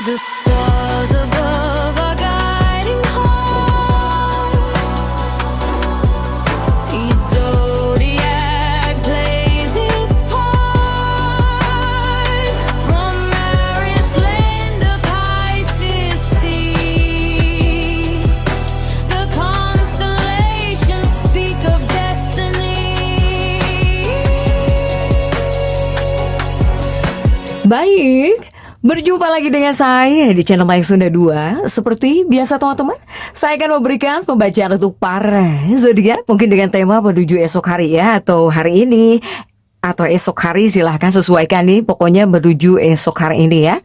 The stars above are guiding hearts. Each zodiac plays its part. From Aries land to Pisces sea, the constellations speak of destiny. Baik, berjumpa lagi dengan saya di channel Mayang Sunda 2. Seperti biasa teman-teman, saya akan memberikan pembacaan untuk para zodiak, mungkin dengan tema menuju esok hari ya, atau hari ini atau esok hari, silahkan sesuaikan nih, pokoknya menuju esok hari ini ya.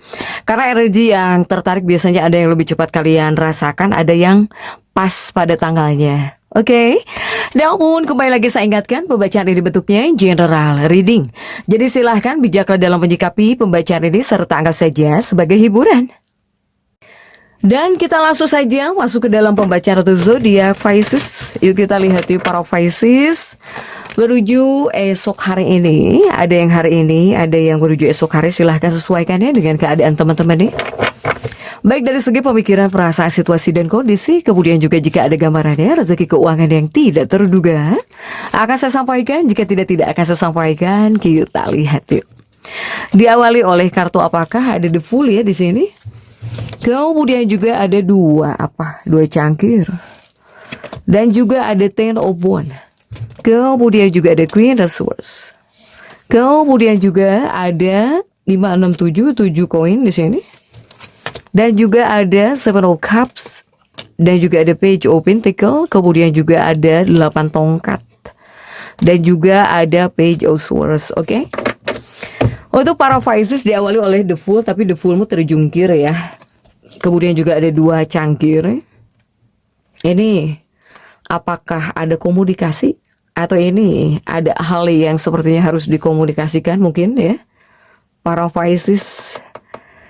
Karena energi yang tertarik biasanya ada yang lebih cepat kalian rasakan, ada yang pas pada tanggalnya. Oke, namun kembali lagi saya ingatkan pembacaan ini bentuknya general reading. Jadi silahkan bijaklah dalam menyikapi pembacaan ini serta anggap saja sebagai hiburan. Dan kita langsung saja masuk ke dalam pembacaan untuk zodiak Pisces. Yuk kita lihat yuk para Pisces menuju esok hari ini. Ada yang hari ini, ada yang menuju esok hari. Silahkan sesuaikannya dengan keadaan teman-teman nih. Baik dari segi pemikiran, perasaan, situasi, dan kondisi. Kemudian juga jika ada gambarannya, rezeki keuangan yang tidak terduga akan saya sampaikan. Jika tidak akan saya sampaikan. Kita lihat yuk. Diawali oleh kartu apakah? Ada the Fool ya di sini. Kemudian juga ada dua cangkir. Dan juga ada Ten of Wands. Kemudian juga ada Queen of Swords. Kemudian juga ada 5, 6, 7 koin di sini. Dan juga ada Seven of Cups. Dan juga ada Page of Pentacles. Kemudian juga ada 8 tongkat. Dan juga ada Page of Swords. Oke. Untuk para Pisces diawali oleh The Fool. Tapi The Foolmu terjungkir ya. Kemudian juga ada 2 cangkir. Ini apakah ada komunikasi? Atau ini ada hal yang sepertinya harus dikomunikasikan mungkin ya. Para Pisces.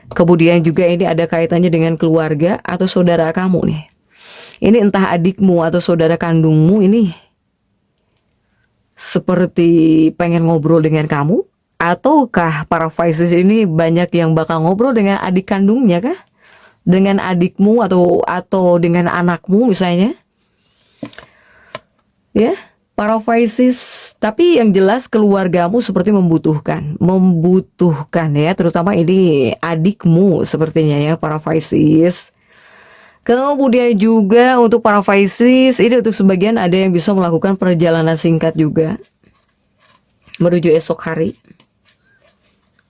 Kemudian juga ini ada kaitannya dengan keluarga atau saudara kamu nih. Ini entah adikmu atau saudara kandungmu ini seperti pengen ngobrol dengan kamu. Ataukah para Pisces ini banyak yang bakal ngobrol dengan adik kandungnya kah? Dengan adikmu atau dengan anakmu misalnya. Ya. Para Pisces, tapi yang jelas keluargamu seperti membutuhkan ya, terutama ini adikmu sepertinya ya para Pisces. Kemudian juga untuk para Pisces, ini untuk sebagian ada yang bisa melakukan perjalanan singkat juga menuju esok hari.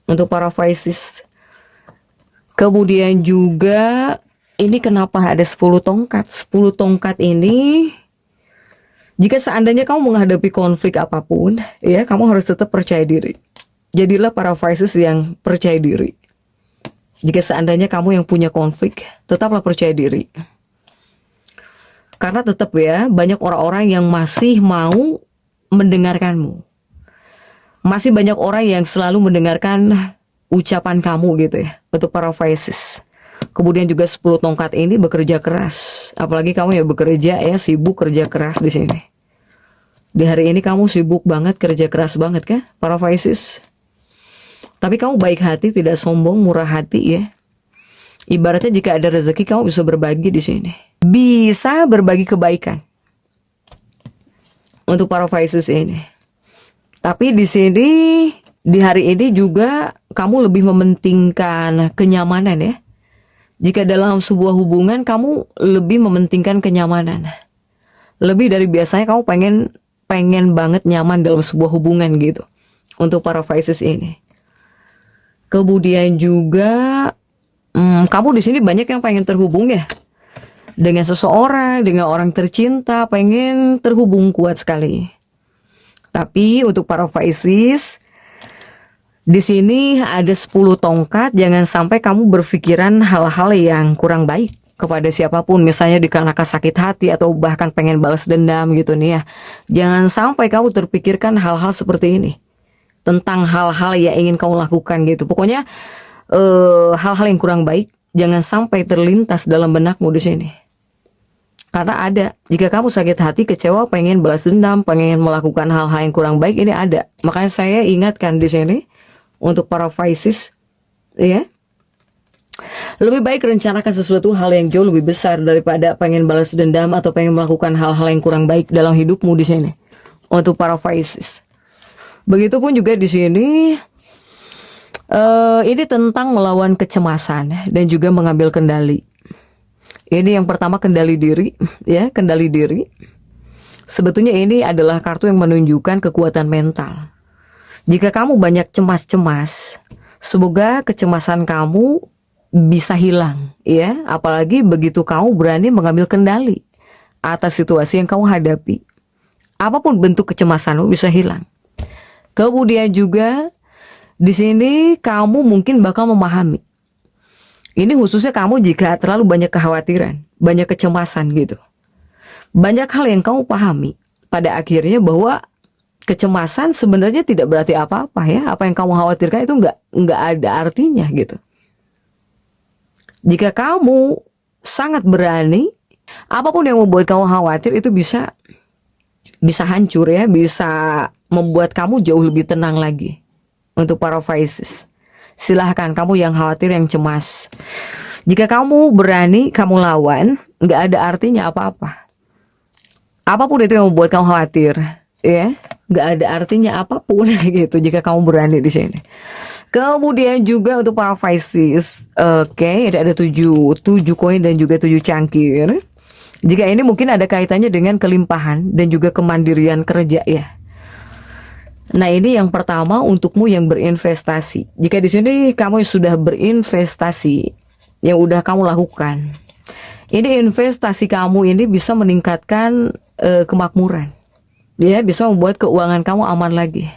Untuk para Pisces. Kemudian juga ini kenapa ada 10 tongkat? 10 tongkat ini jika seandainya kamu menghadapi konflik apapun, ya kamu harus tetap percaya diri. Jadilah para Pisces yang percaya diri. Jika seandainya kamu yang punya konflik, tetaplah percaya diri. Karena tetap ya, banyak orang-orang yang masih mau mendengarkanmu. Masih banyak orang yang selalu mendengarkan ucapan kamu gitu ya, untuk para Pisces. Kemudian juga 10 tongkat ini bekerja keras. Apalagi kamu ya bekerja ya, sibuk kerja keras di sini. Di hari ini kamu sibuk banget, kerja keras banget kan, para Pisces. Tapi kamu baik hati, tidak sombong, murah hati ya. Ibaratnya jika ada rezeki kamu bisa berbagi di sini. Bisa berbagi kebaikan. Untuk para Pisces ini. Tapi di sini, di hari ini juga kamu lebih mementingkan kenyamanan ya. Jika dalam sebuah hubungan kamu lebih mementingkan kenyamanan. Lebih dari biasanya kamu pengen banget nyaman dalam sebuah hubungan gitu. Untuk para Pisces ini. Kemudian juga kamu di sini banyak yang pengen terhubung ya. Dengan seseorang, dengan orang tercinta, pengen terhubung kuat sekali. Tapi untuk para Pisces, di sini ada 10 tongkat, jangan sampai kamu berpikiran hal-hal yang kurang baik kepada siapapun. Misalnya dikarenakan sakit hati atau bahkan pengen balas dendam gitu nih ya. Jangan sampai kamu terpikirkan hal-hal seperti ini. Tentang hal-hal yang ingin kamu lakukan gitu. Pokoknya hal-hal yang kurang baik jangan sampai terlintas dalam benakmu di sini. Karena ada, jika kamu sakit hati, kecewa, pengen balas dendam, pengen melakukan hal-hal yang kurang baik, ini ada. Makanya saya ingatkan di sini. Untuk para Pisces, ya. Lebih baik rencanakan sesuatu hal yang jauh lebih besar daripada pengen balas dendam atau pengen melakukan hal-hal yang kurang baik dalam hidupmu di sini. Untuk para Pisces. Begitupun juga di sini ini tentang melawan kecemasan dan juga mengambil kendali. Ini yang pertama, kendali diri, ya, kendali diri. Sebetulnya ini adalah kartu yang menunjukkan kekuatan mental. Jika kamu banyak cemas-cemas, semoga kecemasan kamu bisa hilang, ya. Apalagi begitu kamu berani mengambil kendali atas situasi yang kamu hadapi. Apapun bentuk kecemasanmu bisa hilang. Kemudian juga di sini kamu mungkin bakal memahami. Ini khususnya kamu jika terlalu banyak kekhawatiran, banyak kecemasan gitu. Banyak hal yang kamu pahami pada akhirnya bahwa kecemasan sebenarnya tidak berarti apa-apa ya. Apa yang kamu khawatirkan itu nggak ada artinya gitu. Jika kamu sangat berani, apapun yang membuat kamu khawatir itu bisa hancur ya, bisa membuat kamu jauh lebih tenang lagi. Untuk para Pisces, silahkan kamu yang khawatir, yang cemas. Jika kamu berani, kamu lawan, nggak ada artinya apa-apa. Apapun itu yang membuat kamu khawatir, ya, nggak ada artinya apapun gitu. Jika kamu berani di sini. Kemudian juga untuk para Pisces, oke, ada 7 koin dan juga 7 cangkir. Jika ini mungkin ada kaitannya dengan kelimpahan dan juga kemandirian kerja ya. Nah, ini yang pertama untukmu yang berinvestasi. Jika di sini kamu sudah berinvestasi, yang udah kamu lakukan, ini investasi kamu ini bisa meningkatkan kemakmuran, ya, bisa membuat keuangan kamu aman lagi.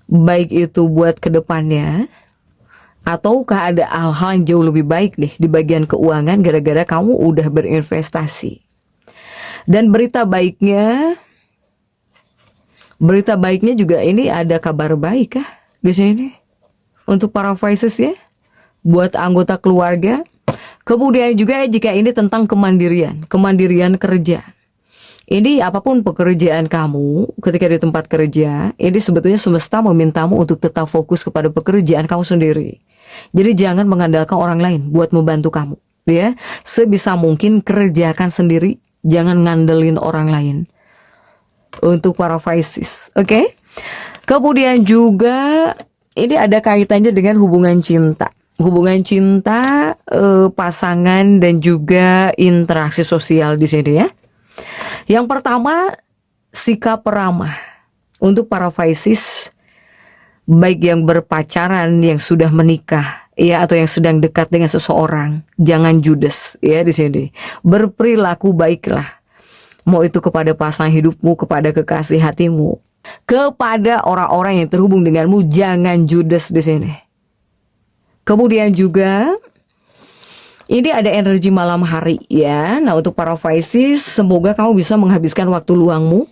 Baik itu buat kedepannya, ataukah ada hal-hal yang jauh lebih baik nih di bagian keuangan gara-gara kamu udah berinvestasi. Dan berita baiknya juga ini ada kabar baik kah di sini untuk para Pisces ya, buat anggota keluarga. Kemudian juga jika ini tentang kemandirian kerja. Ini apapun pekerjaan kamu ketika di tempat kerja, ini sebetulnya semesta memintamu untuk tetap fokus kepada pekerjaan kamu sendiri. Jadi jangan mengandalkan orang lain buat membantu kamu, ya. Sebisa mungkin kerjakan sendiri, jangan ngandelin orang lain. Untuk para Pisces, oke? Kemudian juga ini ada kaitannya dengan hubungan cinta. Hubungan cinta, pasangan dan juga interaksi sosial di sini ya. Yang pertama, sikap ramah. Untuk para Pisces, baik yang berpacaran, yang sudah menikah, ya, atau yang sedang dekat dengan seseorang, jangan judes ya di sini. Berperilaku baiklah. Mau itu kepada pasangan hidupmu, kepada kekasih hatimu, kepada orang-orang yang terhubung denganmu, jangan judes di sini. Kemudian juga ini ada energi malam hari ya. Nah, untuk para Pisces, semoga kamu bisa menghabiskan waktu luangmu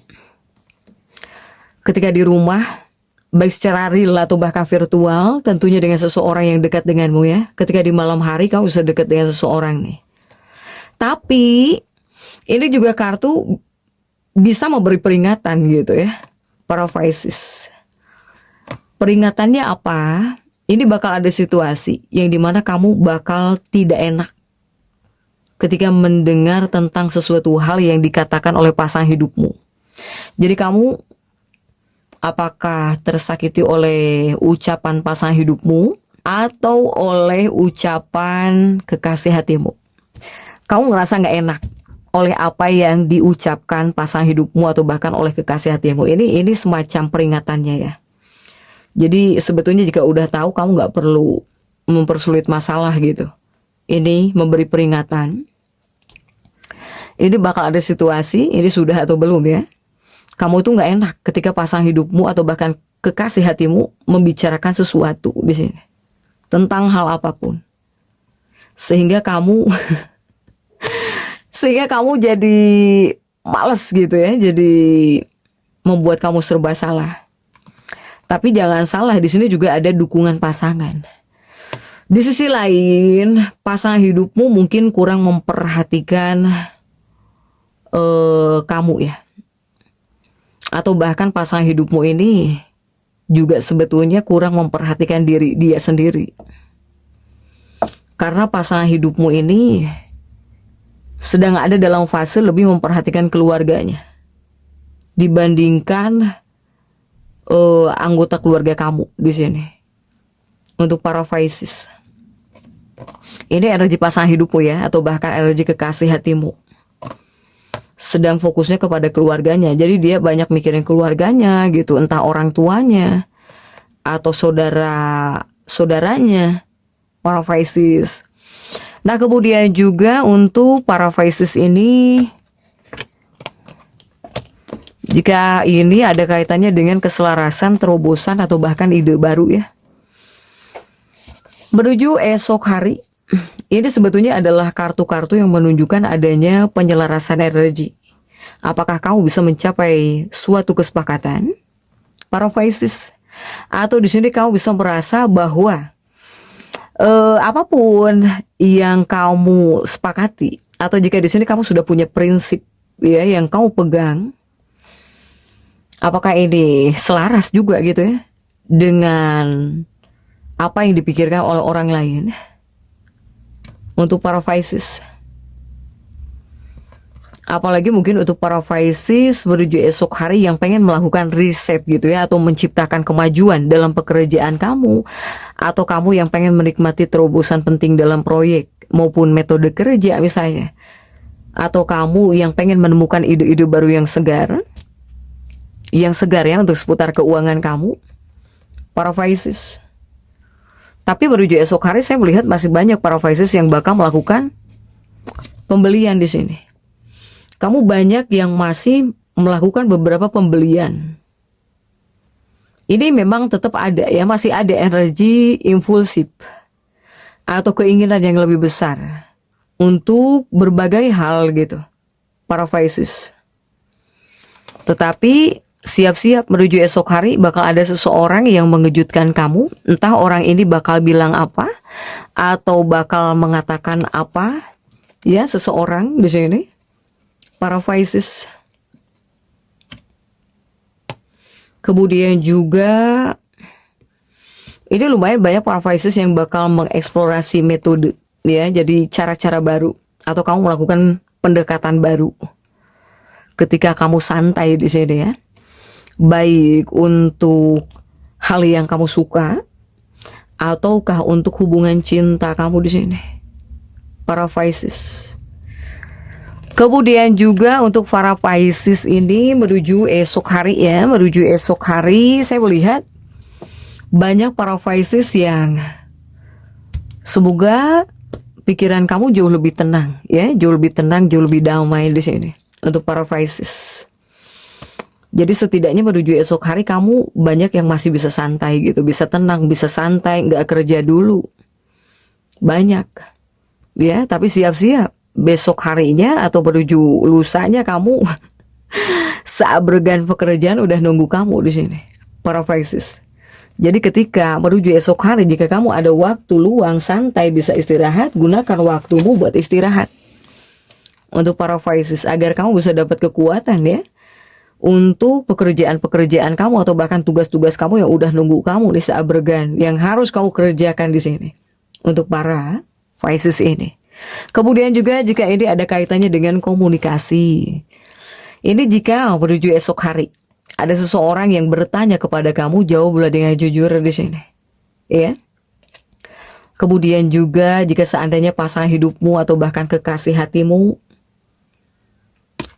ketika di rumah, baik secara real atau bahkan virtual, tentunya dengan seseorang yang dekat denganmu ya. Ketika di malam hari kamu bisa dekat dengan seseorang nih. Tapi ini juga kartu bisa memberi peringatan gitu ya, para Pisces. Peringatannya apa? Ini bakal ada situasi yang dimana kamu bakal tidak enak ketika mendengar tentang sesuatu hal yang dikatakan oleh pasangan hidupmu. Jadi kamu apakah tersakiti oleh ucapan pasangan hidupmu atau oleh ucapan kekasih hatimu? Kamu ngerasa gak enak oleh apa yang diucapkan pasangan hidupmu atau bahkan oleh kekasih hatimu. Ini semacam peringatannya ya. Jadi sebetulnya jika udah tahu, kamu gak perlu mempersulit masalah gitu. Ini memberi peringatan. Ini bakal ada situasi, ini sudah atau belum ya, kamu itu gak enak ketika pasangan hidupmu atau bahkan kekasih hatimu membicarakan sesuatu di sini tentang hal apapun, sehingga kamu jadi males gitu ya, jadi membuat kamu serba salah. Tapi jangan salah, di sini juga ada dukungan pasangan. Di sisi lain, pasangan hidupmu mungkin kurang memperhatikan kamu ya, atau bahkan pasangan hidupmu ini juga sebetulnya kurang memperhatikan diri dia sendiri. Karena pasangan hidupmu ini sedang ada dalam fase lebih memperhatikan keluarganya dibandingkan anggota keluarga kamu di sini. Untuk para Pisces, ini energi pasangan hidupmu ya, atau bahkan energi kekasih hatimu sedang fokusnya kepada keluarganya. Jadi dia banyak mikirin keluarganya gitu, entah orang tuanya atau saudaranya para Pisces. Nah, kemudian juga untuk para Pisces ini, jika ini ada kaitannya dengan keselarasan, terobosan, atau bahkan ide baru ya. Menuju esok hari, ini sebetulnya adalah kartu-kartu yang menunjukkan adanya penyelarasan energi. Apakah kamu bisa mencapai suatu kesepakatan, para Pisces? Atau di sini kamu bisa merasa bahwa apapun yang kamu sepakati, atau jika di sini kamu sudah punya prinsip ya yang kamu pegang, apakah ini selaras juga gitu ya dengan apa yang dipikirkan oleh orang lain? Untuk para Pisces, apalagi mungkin untuk para Pisces menuju esok hari yang pengen melakukan riset gitu ya, atau menciptakan kemajuan dalam pekerjaan kamu, atau kamu yang pengen menikmati terobosan penting dalam proyek maupun metode kerja misalnya, atau kamu yang pengen menemukan ide-ide baru yang segar ya untuk seputar keuangan kamu, para Pisces. Tapi menuju esok hari saya melihat masih banyak para Pisces yang bakal melakukan pembelian di sini. Kamu banyak yang masih melakukan beberapa pembelian. Ini memang tetap ada ya, masih ada energi impulsif atau keinginan yang lebih besar untuk berbagai hal gitu, para Pisces. Tetapi siap-siap menuju esok hari bakal ada seseorang yang mengejutkan kamu. Entah orang ini bakal bilang apa atau bakal mengatakan apa ya, seseorang di sini, para Pisces. Kemudian juga ini lumayan banyak para Pisces yang bakal mengeksplorasi metode ya, jadi cara-cara baru, atau kamu melakukan pendekatan baru ketika kamu santai di sini ya. Baik untuk hal yang kamu suka ataukah untuk hubungan cinta kamu di sini, para Pisces. Kemudian juga untuk para Pisces ini menuju esok hari ya, menuju esok hari saya melihat banyak para Pisces yang semoga pikiran kamu jauh lebih tenang ya, jauh lebih tenang, jauh lebih damai di sini untuk para Pisces. Jadi setidaknya menuju esok hari kamu banyak yang masih bisa santai gitu, bisa tenang, bisa santai, nggak kerja dulu. Banyak ya, tapi siap-siap besok harinya atau menuju lusanya kamu seabregan pekerjaan udah nunggu kamu di sini, para Pisces. Jadi ketika menuju esok hari, jika kamu ada waktu luang santai bisa istirahat, gunakan waktumu buat istirahat. Untuk para Pisces, agar kamu bisa dapat kekuatan ya untuk pekerjaan-pekerjaan kamu atau bahkan tugas-tugas kamu yang udah nunggu kamu di seabregan yang harus kamu kerjakan di sini untuk para Pisces ini. Kemudian juga jika ini ada kaitannya dengan komunikasi. Ini jika menuju esok hari ada seseorang yang bertanya kepada kamu, jawablah dengan jujur di sini. Ya. Kemudian juga jika seandainya pasangan hidupmu atau bahkan kekasih hatimu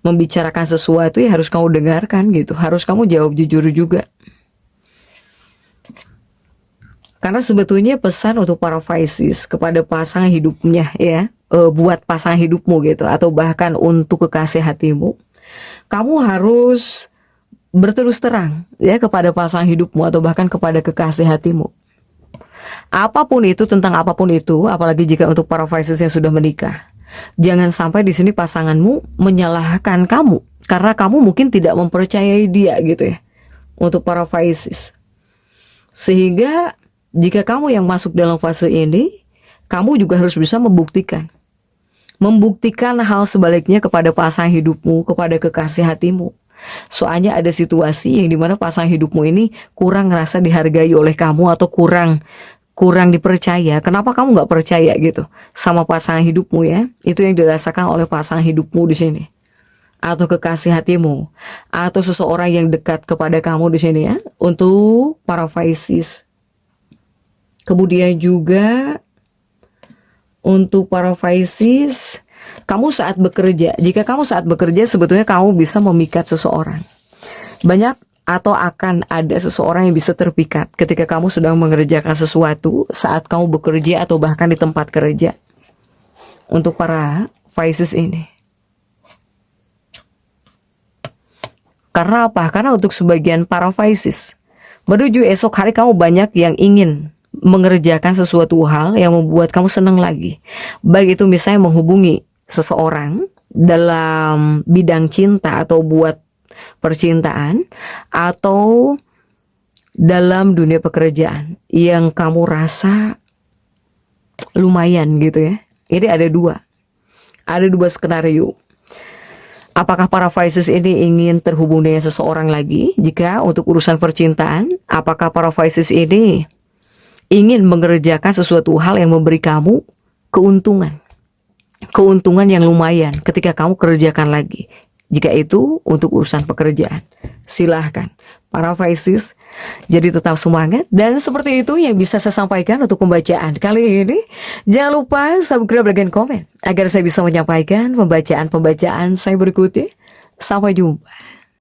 membicarakan sesuatu ya harus kamu dengarkan gitu, harus kamu jawab jujur juga. Karena sebetulnya pesan untuk para Pisces kepada pasangan hidupnya ya, buat pasangan hidupmu gitu, atau bahkan untuk kekasih hatimu, kamu harus berterus terang ya kepada pasangan hidupmu atau bahkan kepada kekasih hatimu. Apapun itu, tentang apapun itu, apalagi jika untuk para Pisces yang sudah menikah. Jangan sampai di sini pasanganmu menyalahkan kamu karena kamu mungkin tidak mempercayai dia gitu ya. Untuk para Pisces. Sehingga jika kamu yang masuk dalam fase ini, kamu juga harus bisa membuktikan hal sebaliknya kepada pasangan hidupmu, kepada kekasih hatimu. Soalnya ada situasi yang dimana pasangan hidupmu ini kurang ngerasa dihargai oleh kamu atau kurang kurang dipercaya, kenapa kamu nggak percaya gitu sama pasangan hidupmu ya? Itu yang dirasakan oleh pasangan hidupmu di sini, atau kekasih hatimu, atau seseorang yang dekat kepada kamu di sini ya. Untuk para Pisces. Kemudian juga untuk para Pisces, kamu saat bekerja, jika kamu saat bekerja sebetulnya kamu bisa memikat seseorang. Banyak atau akan ada seseorang yang bisa terpikat ketika kamu sedang mengerjakan sesuatu saat kamu bekerja atau bahkan di tempat kerja. Untuk para Pisces ini. Karena apa? Karena untuk sebagian para Pisces, menuju esok hari kamu banyak yang ingin mengerjakan sesuatu hal yang membuat kamu senang lagi. Baik itu misalnya menghubungi seseorang dalam bidang cinta atau buat percintaan, atau dalam dunia pekerjaan yang kamu rasa lumayan gitu ya. Ini ada dua skenario. Apakah para Pisces ini ingin terhubung dengan seseorang lagi? Jika untuk urusan percintaan, apakah para Pisces ini ingin mengerjakan sesuatu hal yang memberi kamu keuntungan yang lumayan ketika kamu kerjakan lagi? Jika itu untuk urusan pekerjaan, silahkan para Pisces, jadi tetap semangat. Dan seperti itu yang bisa saya sampaikan untuk pembacaan kali ini. Jangan lupa subscribe, like, dan komen agar saya bisa menyampaikan pembacaan-pembacaan saya berikutnya. Sampai jumpa.